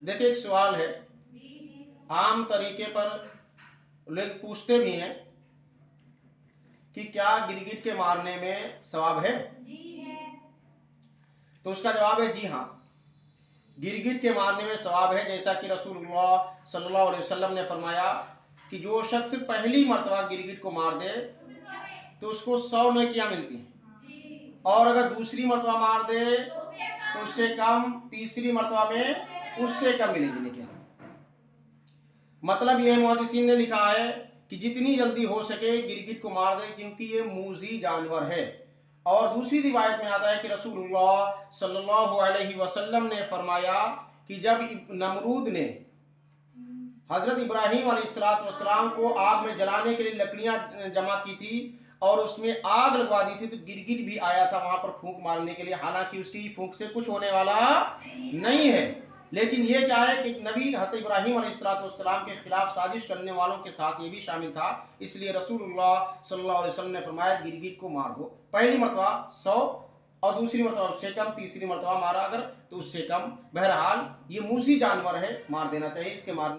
देखिए, एक सवाल है। आम तरीके पर लोग पूछते भी हैं कि क्या गिरगिट के मारने में सवाब है? जी है। तो उसका जवाब है जी हाँ। गिरगिट के मारने में सवाब है, जैसा कि रसूलुल्लाह सल्लल्लाहु अलैहि वसल्लम ने फरमाया कि जो शख्स पहली मर्तबा गिरगिट को मार दे तो उसको 100 नेकियां मिलती हैं, और अगर दूसरी मर्तबा मार दे तो उससे कम, तीसरी मर्तबा में उससे कम मिलेगी नेकियां। मतलब यह मुहद्दिसीन ने लिखा है कि जितनी जल्दी हो सके गिरगिट को मार दे, क्योंकि ये मूजी जानवर है। और दूसरी रिवायत में आता है कि रसूलुल्लाह सल्लल्लाहु अलैहि वसल्लम ने फरमाया कि जब नमरूद ने हजरत इब्राहीम अलैहिस्सलाम को आग में जलाने के लिए लकड़ियां जमा की थी और उसमें आग लगवा दी थी, तो गिरगिट भी आया था वहां पर फूंक मारने के लिए। हालांकि उसकी फूंक से कुछ होने वाला नहीं है, लेकिन ये क्या है कि नबी हज़रत इब्राहीम अलैहिस्सलाम के खिलाफ साजिश करने वालों के साथ ये भी शामिल था। इसलिए रसूलुल्लाह सल्लल्लाहु अलैहि वसल्लम ने फरमाया गिरगिट को मार दो। पहली मरतबा 100 और दूसरी मरतबा उससे कम, तीसरी मरतबा मारा अगर तो उससे कम। बहरहाल ये मूसी जानवर है, मार देना चाहिए। इसके मारने